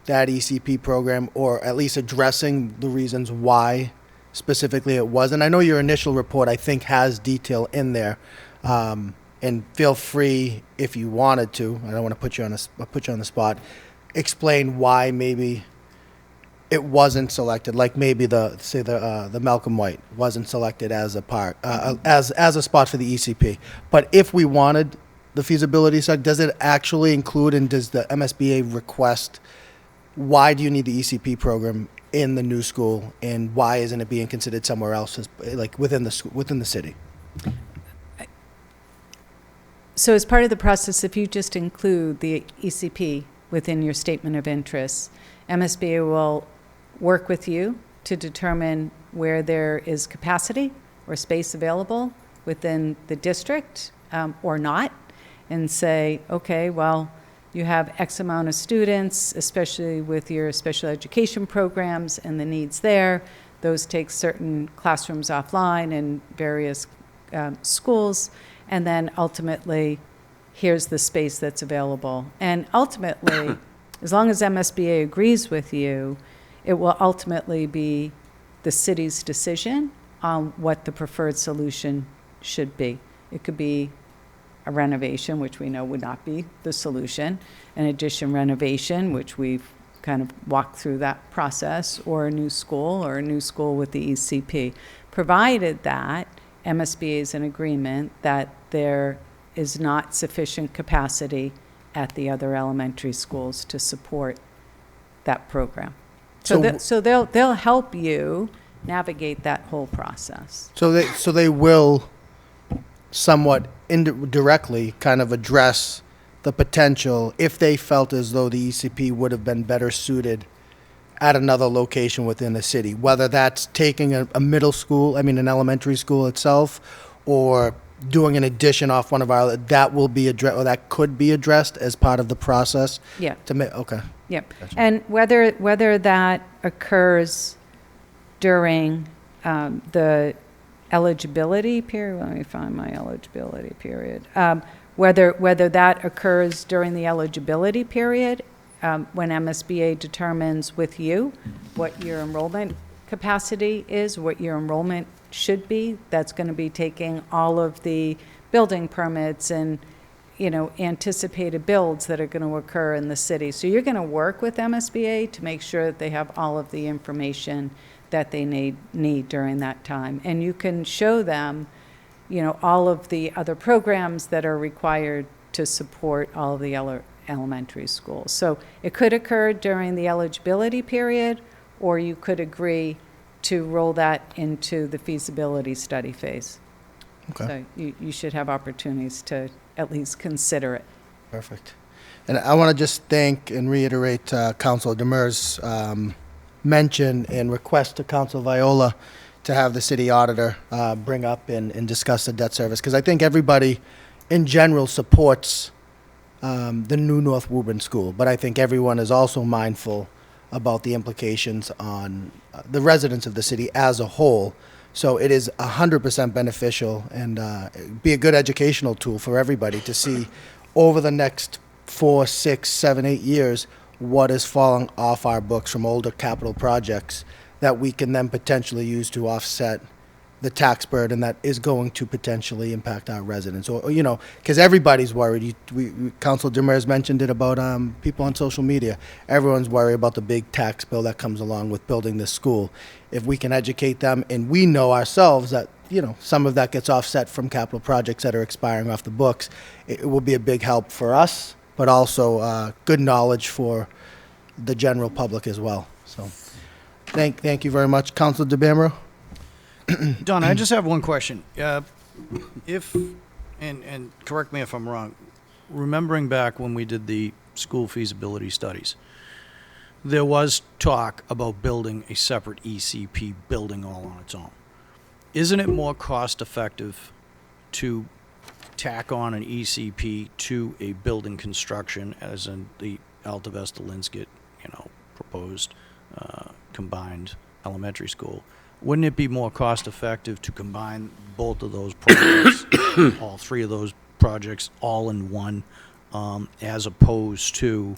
that ECP program, or at least addressing the reasons why specifically it wasn't? I know your initial report, I think, has detail in there. And feel free, if you wanted to, I don't want to put you on the spot, explain why maybe it wasn't selected, like maybe the Malcolm White wasn't selected as a part, as a spot for the ECP. But if we wanted the feasibility study, does it actually include, and does the MSBA request, why do you need the ECP program in the new school, and why isn't it being considered somewhere else, like within the city? So as part of the process, if you just include the ECP within your statement of interests, MSBA will work with you to determine where there is capacity or space available within the district or not, and say, okay, well, you have X amount of students, especially with your special education programs and the needs there. Those take certain classrooms offline in various schools. And then ultimately, here's the space that's available. And ultimately, as long as MSBA agrees with you, it will ultimately be the city's decision on what the preferred solution should be. It could be a renovation, which we know would not be the solution, an addition renovation, which we've kind of walked through that process, or a new school with the ECP, provided that MSBA is in agreement that there is not sufficient capacity at the other elementary schools to support that program. So they'll help you navigate that whole process. So they will somewhat indirectly kind of address the potential if they felt as though the ECP would have been better suited at another location within the city, whether that's taking a middle school, an elementary school itself, or doing an addition off one of our, that will be addressed, or that could be addressed as part of the process. Yeah. Okay. Yep. And whether that occurs during the eligibility period, let me find my eligibility period, whether that occurs during the eligibility period, when MSBA determines with you what your enrollment capacity is, what your enrollment should be. That's going to be taking all of the building permits and, anticipated builds that are going to occur in the city. So you're going to work with MSBA to make sure that they have all of the information that they need during that time. And you can show them, all of the other programs that are required to support all of the elementary schools. So it could occur during the eligibility period, or you could agree to roll that into the feasibility study phase. Okay. So you should have opportunities to at least consider it. Perfect. And I want to just thank and reiterate Councilor Demers' mention and request to Council Viola to have the city auditor bring up and discuss the debt service, because I think everybody in general supports the new North Woburn School, but I think everyone is also mindful about the implications on the residents of the city as a whole. So it is 100% beneficial and be a good educational tool for everybody to see over the next 4, 6, 7, 8 years what is falling off our books from older capital projects that we can then potentially use to offset the tax burden that is going to potentially impact our residents. Or because everybody's worried. Council Demers mentioned it about people on social media. Everyone's worried about the big tax bill that comes along with building this school. If we can educate them, and we know ourselves that, some of that gets offset from capital projects that are expiring off the books, it will be a big help for us, but also good knowledge for the general public as well. So thank you very much. Councilor DeBamero? Donna, I just have one question. If, and correct me if I'm wrong, remembering back when we did the school feasibility studies, there was talk about building a separate ECP building all on its own. Isn't it more cost effective to tack on an ECP to a building construction, as in the Alta Vista Linscott, proposed combined elementary school? Wouldn't it be more cost effective to combine both of those projects, all three of those projects, all in one, as opposed to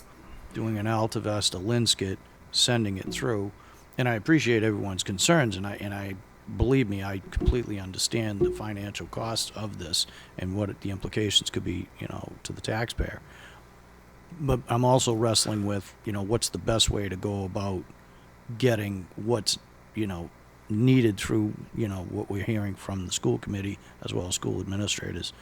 doing an Alta Vista Linscott, sending it through? And I appreciate everyone's concerns, and I believe me, I completely understand the financial costs of this and what the implications could be, to the taxpayer. But I'm also wrestling with, what's the best way to go about getting what's, needed through, what we're hearing from the school committee as well as school administrators.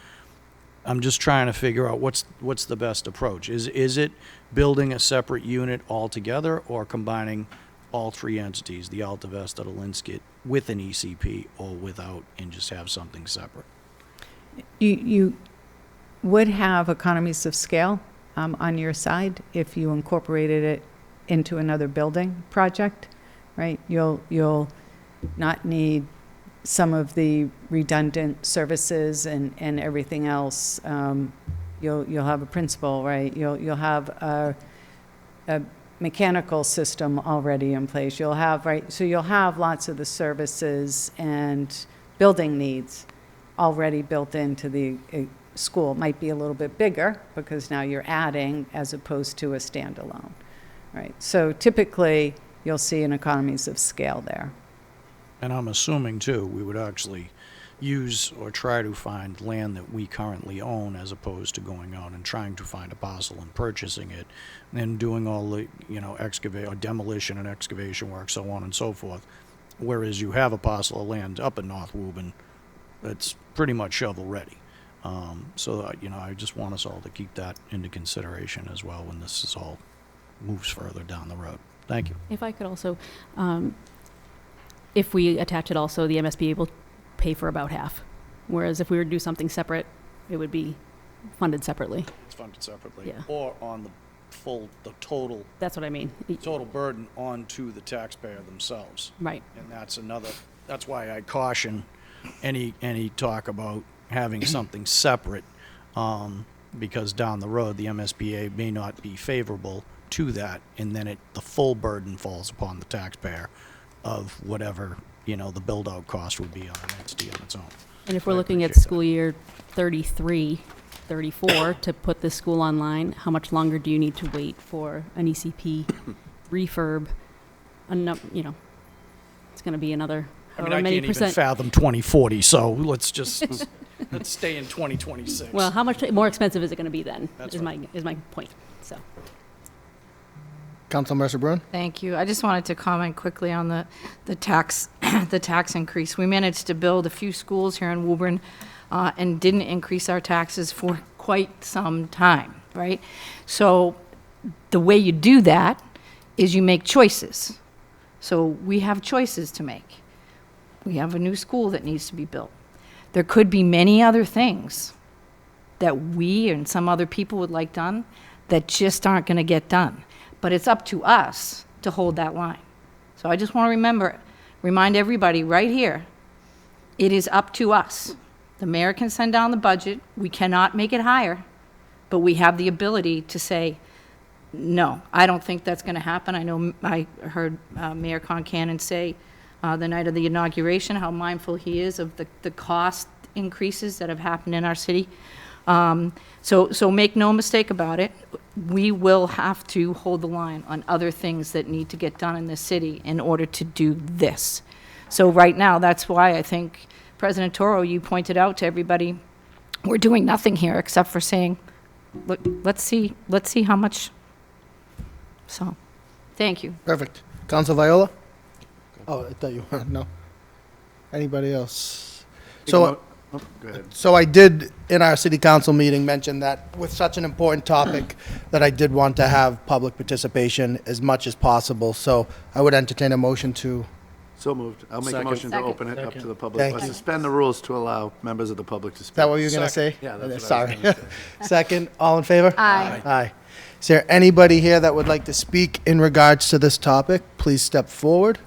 I'm just trying to figure out what's the best approach. Is it building a separate unit altogether, or combining all three entities, the Alta Vista, the Linscott, with an ECP or without, and just have something separate? You would have economies of scale on your side if you incorporated it into another building project, right? You'll not need some of the redundant services and everything else. You'll have a principal, right? You'll have a mechanical system already in place. You'll have, right? So you'll have lots of the services and building needs already built into the school. It might be a little bit bigger because now you're adding as opposed to a standalone, right? So typically you'll see an economies of scale there. And I'm assuming, too, we would actually use or try to find land that we currently own, as opposed to going out and trying to find a parcel and purchasing it, and then doing all the, excavate or demolition and excavation work, so on and so forth. Whereas you have a parcel of land up in North Woburn that's pretty much shovel-ready. So, I just want us all to keep that into consideration as well when this is all moves further down the road. Thank you. If I could also, if we attach it also, the MSBA will pay for about half. Whereas if we were to do something separate, it would be funded separately. It's funded separately. Yeah. Or on the total. That's what I mean. Total burden onto the taxpayer themselves. Right. And that's why I caution any talk about having something separate, because down the road, the MSBA may not be favorable to that, and then the full burden falls upon the taxpayer of whatever, the build-out cost would be on an entity on its own. And if we're I looking at appreciate school year 33, 34 to put this school online, how much longer do you need to wait for an ECP refurb? It's going to be another I mean, however I many can't even percent. fathom 2040, so let's just, let's stay in 2026. Well, how much more expensive is it going to be then? That's Is right. my point. So. Council Mercer Bruin? Thank you. I just wanted to comment quickly on the tax, the tax increase. We managed to build a few schools here in Woburn and didn't increase our taxes for quite some time, right? So the way you do that is you make choices. So we have choices to make. We have a new school that needs to be built. There could be many other things that we and some other people would like done that just aren't going to get done. But it's up to us to hold that line. So I just want to remind everybody right here, it is up to us. The mayor can send down the budget. We cannot make it higher, but we have the ability to say, no, I don't think that's going to happen. I know I heard Mayor Concanon say the night of the inauguration how mindful he is of the cost increases that have happened in our city. So make no mistake about it, we will have to hold the line on other things that need to get done in this city in order to do this. So right now, that's why I think, President Toro, you pointed out to everybody, we're doing nothing here except for saying, look, let's see how much. So, thank you. Perfect. Council Viola? Oh, I thought you were, no. Anybody else? So, Go ahead. so I did, in our city council meeting, mention that with such an important topic, that I did want to have public participation as much as possible. So I would entertain a motion to, So moved. I'll make a Second. motion to Second. open it up to the public. Thank Let's you. suspend the rules to allow members of the public to speak. is that what you were going to say? Yeah, that's what I was Sorry. gonna say. Second, all in favor? Aye. Aye. Is there anybody here that would like to speak in regards to this topic? Please step forward.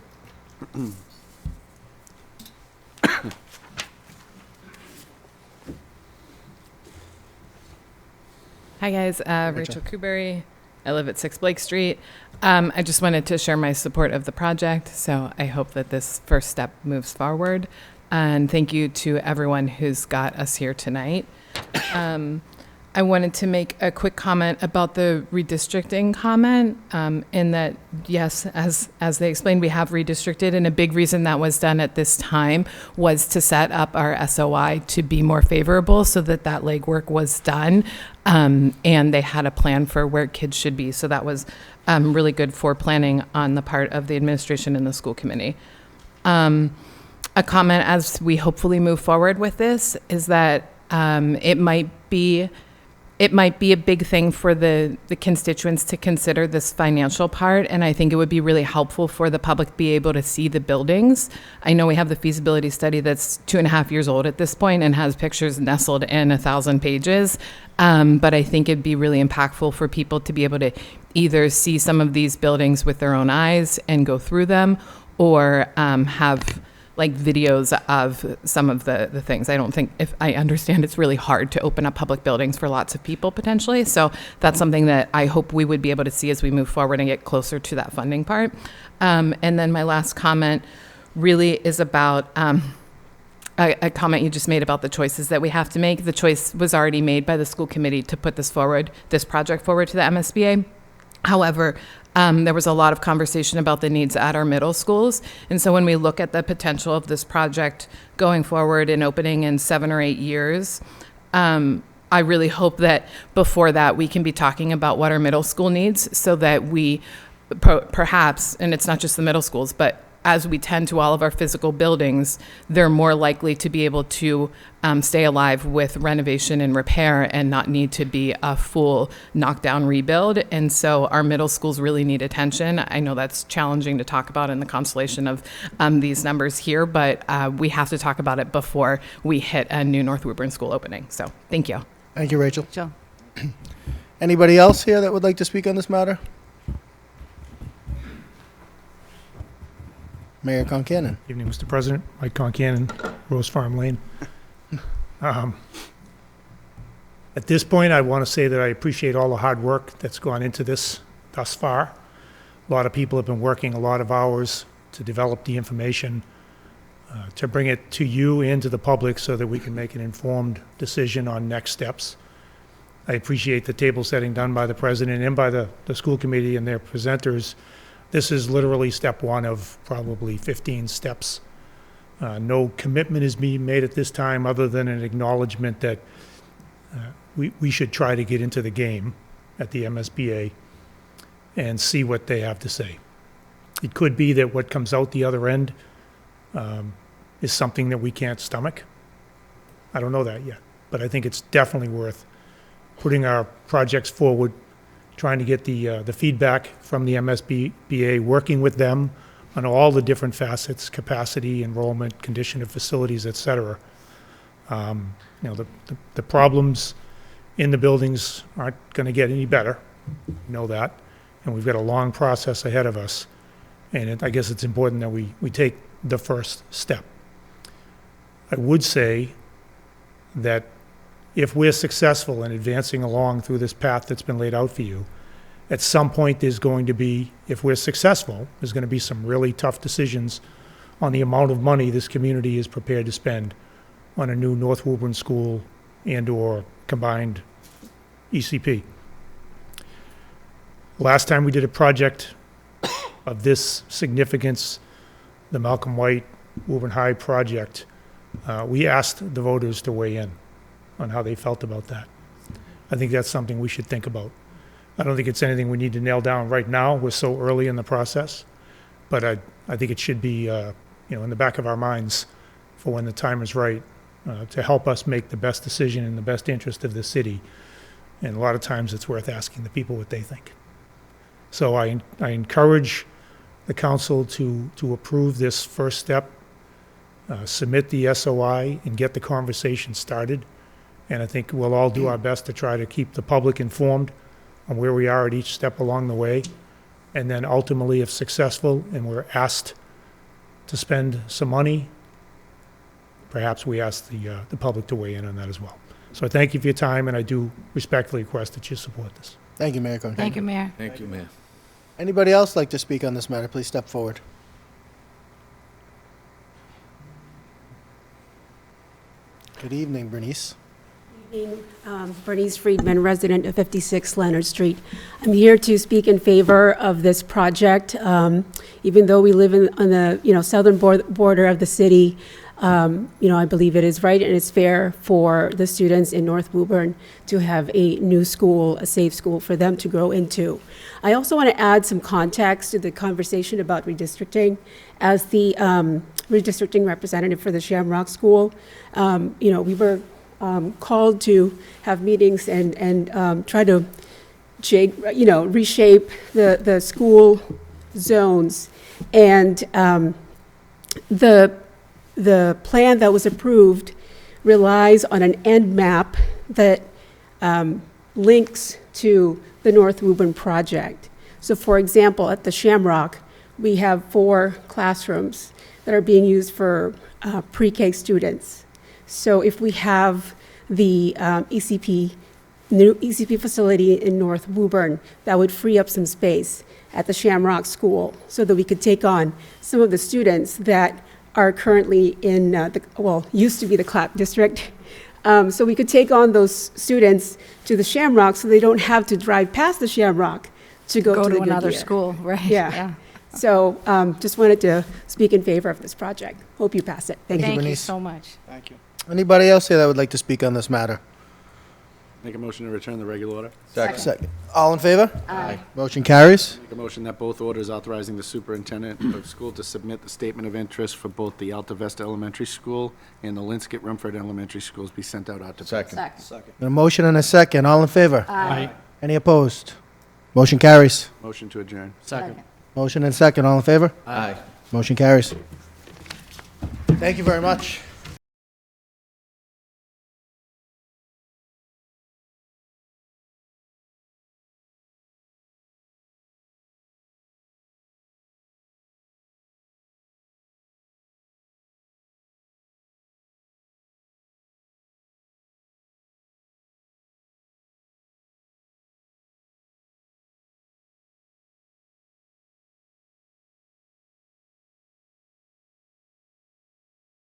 Hi, guys. Rachel Kuberry. I live at 6 Blake Street. I just wanted to share my support of the project, so I hope that this first step moves forward. And thank you to everyone who's got us here tonight. I wanted to make a quick comment about the redistricting comment, in that, yes, as they explained, we have redistricted, and a big reason that was done at this time was to set up our SOI to be more favorable so that legwork was done, and they had a plan for where kids should be. So that was really good for planning on the part of the administration and the school committee. A comment as we hopefully move forward with this is that it might be a big thing for the constituents to consider this financial part, and I think it would be really helpful for the public to be able to see the buildings. I know we have the feasibility study that's 2.5 years old at this point and has pictures nestled in 1,000 pages, but I think it'd be really impactful for people to be able to either see some of these buildings with their own eyes and go through them, or have like videos of some of the things. I don't think, if I understand, it's really hard to open up public buildings for lots of people potentially. So that's something that I hope we would be able to see as we move forward and get closer to that funding part. And then my last comment really is about a comment you just made about the choices that we have to make. The choice was already made by the school committee to put this project forward to the MSBA. However, there was a lot of conversation about the needs at our middle schools. And so when we look at the potential of this project going forward and opening in 7 or 8 years, I really hope that before that we can be talking about what our middle school needs, so that we perhaps, and it's not just the middle schools, but as we tend to all of our physical buildings, they're more likely to be able to stay alive with renovation and repair and not need to be a full knockdown rebuild. And so our middle schools really need attention. I know that's challenging to talk about in the constellation of these numbers here, but we have to talk about it before we hit a new North Woburn school opening. So thank you. Thank you, Rachel. Joe. Anybody else here that would like to speak on this matter? Mayor Concanon. Evening, Mr. President. Mike Concanon, Rose Farm Lane. At this point, I want to say that I appreciate all the hard work that's gone into this thus far. A lot of people have been working a lot of hours to develop the information to bring it to you and to the public so that we can make an informed decision on next steps. I appreciate the table setting done by the president and by the school committee and their presenters. This is literally step one of probably 15 steps. No commitment is being made at this time other than an acknowledgement that we should try to get into the game at the MSBA and see what they have to say. It could be that what comes out the other end is something that we can't stomach. I don't know that yet, but I think it's definitely worth putting our projects forward, trying to get the feedback from the MSBA, working with them on all the different facets, capacity, enrollment, condition of facilities, et cetera. The problems in the buildings aren't going to get any better. We know that. And we've got a long process ahead of us. And I guess it's important that we take the first step. I would say that if we're successful in advancing along through this path that's been laid out for you, at some point there's going to be, if we're successful, there's going to be some really tough decisions on the amount of money this community is prepared to spend on a new North Woburn school and/or combined ECP. Last time we did a project of this significance, the Malcolm White Woburn High project, we asked the voters to weigh in on how they felt about that. I think that's something we should think about. I don't think it's anything we need to nail down right now. We're so early in the process, but I think it should be in the back of our minds for when the time is right to help us make the best decision in the best interest of the city. And a lot of times it's worth asking the people what they think. So I encourage the council to approve this first step, submit the SOI, and get the conversation started. And I think we'll all do our best to try to keep the public informed on where we are at each step along the way. And then ultimately, if successful and we're asked to spend some money, perhaps we ask the public to weigh in on that as well. So I thank you for your time, and I do respectfully request that you support this. Thank you, Mayor Cohen. Thank you, Mayor. Thank you, Mayor. Anybody else like to speak on this matter? Please step forward. Good evening, Bernice. Bernice Friedman, resident of 56 Leonard Street. I'm here to speak in favor of this project. Even though we live on the southern border of the city, I believe it is right and it's fair for the students in North Woburn to have a new school, a safe school for them to grow into. I also want to add some context to the conversation about redistricting. As the redistricting representative for the Shamrock School, we were called to have meetings and try to reshape the school zones. And the plan that was approved relies on an end map that links to the North Woburn project. So for example, at the Shamrock, we have 4 classrooms that are being used for pre-K students. So if we have the new ECP facility in North Woburn, that would free up some space at the Shamrock School so that we could take on some of the students that are currently in used to be the Clap district. So we could take on those students to the Shamrock so they don't have to drive past the Shamrock to go to another Goodyear. school, right? Yeah. So just wanted to speak in favor of this project. Hope you pass it. Thank you. Thank you Bernice. so much. Thank you. Anybody else here that would like to speak on this matter? Make a motion to return the regular order. Second. All in favor? Aye. Motion carries. Make a motion that both orders authorizing the superintendent of school to submit the statement of interest for both the Alta Vista Elementary School and the Linscott Rumford Elementary Schools be sent out to Second. A motion and a second. All in favor? Aye. Any opposed? Motion carries. Motion to adjourn. Second. Motion and second. All in favor? Aye. Motion carries. Thank you very much.